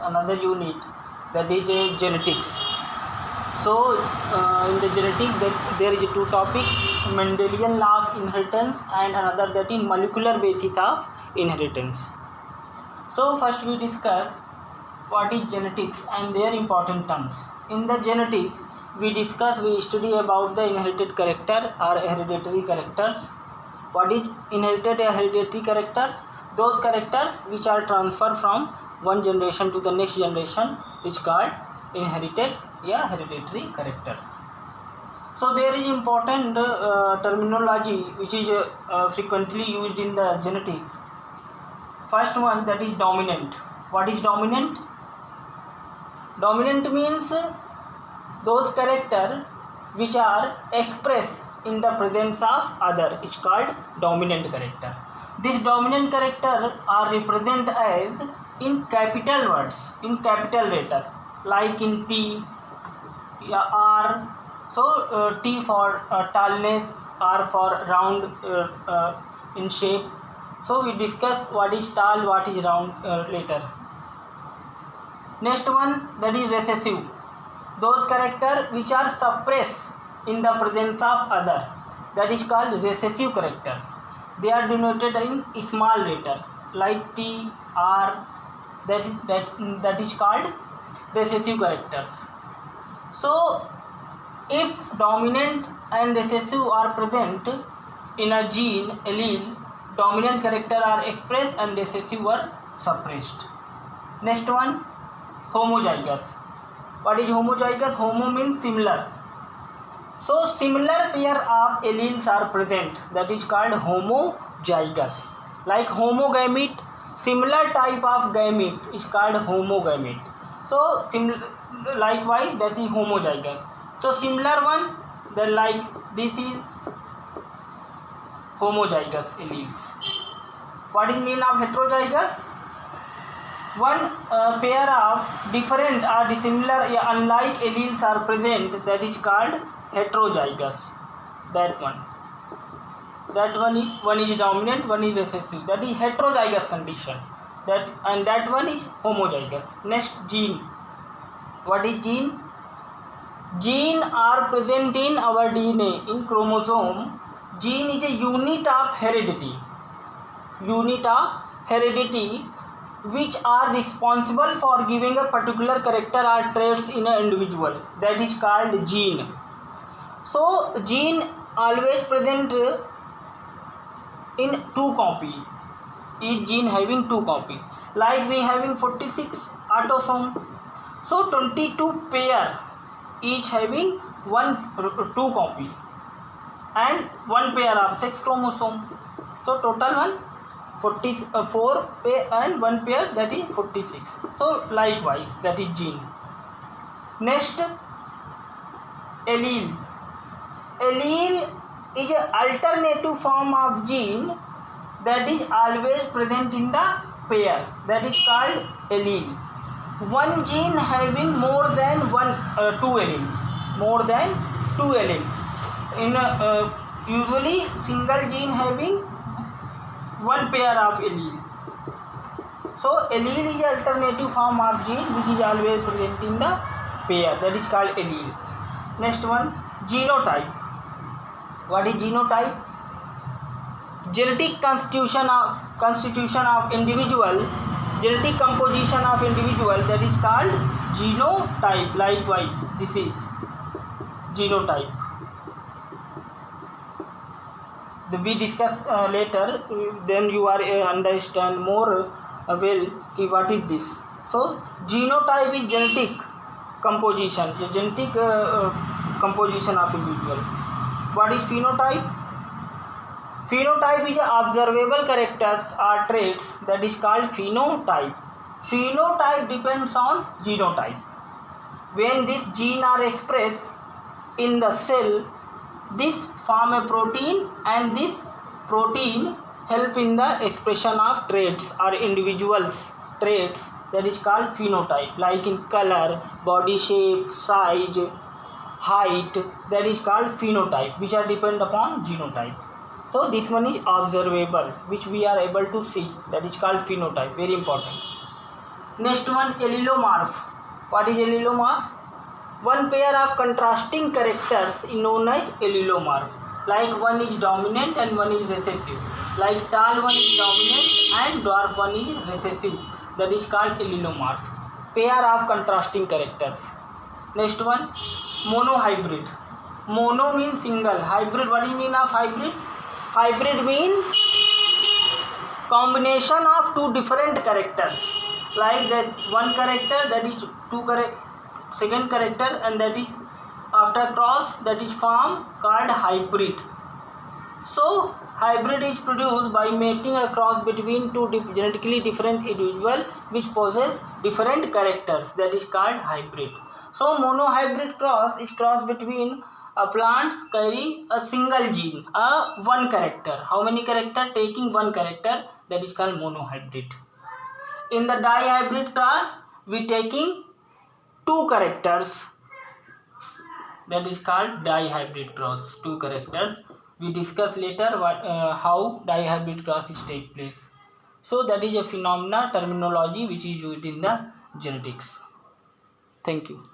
another unit, that is genetics. So in the genetics there is two topics: Mendelian law of inheritance and another, that is molecular basis of inheritance. So first we discuss what is genetics and their important terms. In the genetics we study about the inherited character or hereditary characters. What is inherited or hereditary characters? Those characters which are transferred from one generation to the next generation is called inherited or hereditary characters. So there is important terminology which is frequently used in the genetics. First one, that is dominant. What is dominant? Dominant means those characters which are expressed in the presence of other is called dominant character. This dominant character are represented as in capital words, in capital letter, like in T, R. So T for tallness, R for round in shape. So we discuss what is tall, what is round later. Next one, that is recessive. Those characters which are suppressed in the presence of other, that is called recessive characters. They are denoted in small letter like T, R. That is called recessive characters. So if dominant and recessive are present in a gene allele, dominant character are expressed and recessive are suppressed. Next one, homozygous. What is homozygous? Homo means similar. So similar pair of alleles are present, that is called homozygous. Like homogamete, similar type of gamete is called homogamete. So likewise that is homozygous. So similar one, then like this is homozygous alleles. What is mean of heterozygous? One pair of different or dissimilar unlike alleles are present, that is called heterozygous. That one is dominant, one is recessive, that is heterozygous condition. That one is homozygous. Next, gene. What is gene? Gene are present in our DNA, in chromosome. Gene is a unit of heredity. Which are responsible for giving a particular character or traits in an individual, that is called gene. So gene always present in 2 copy. Each gene having 2 copy. Like we having 46 autosome. So 22 pair, each having 2 copy, and 1 pair of sex chromosome. So total one 44 pair and 1 pair, that is 46. So likewise that is gene. Next, allele. Allele is an alternative form of gene that is always present in the pair, that is called allele. One gene having more than 2 alleles. In usually single gene having 1 pair of allele. So allele is an alternative form of gene which is always present in the pair, that is called allele. Next one, genotype. What is genotype? Genetic constitution of individual, genetic composition of individual, that is called genotype. Likewise this is genotype. We discuss later, then you are understand more well what is this. So genotype is genetic composition, composition of individual. What is phenotype? Phenotype is observable characters or traits, that is called phenotype. Phenotype depends on genotype. When these genes are expressed in the cell, this form a protein, and this protein help in the expression of traits or individuals traits, that is called phenotype, like in color, body shape, size, height, that is called phenotype, which are depend upon genotype. So this one is observable, which we are able to see, that is called phenotype. Very important. Next one, allelomorph. What is allelomorph? One pair of contrasting characters is known as allelomorph. Like one is dominant and one is recessive. Like tall one is dominant and dwarf one is recessive. That is called allelomorph. Pair of contrasting characters. Next one, monohybrid. Mono means single. Hybrid, what do you mean of hybrid? Hybrid means combination of two different characters. Like that one character, that is second character, and that is after cross, that is form called hybrid. So hybrid is produced by making a cross between two genetically different individuals which possess different characters. That is called hybrid. So monohybrid cross is cross between plants carry a single gene, one character. How many character? Taking one character, that is called monohybrid. In the dihybrid cross, we taking two characters, that is called dihybrid cross. Two characters. We discuss later how dihybrid crosses take place. So that is a phenomena terminology which is used in the genetics. Thank you.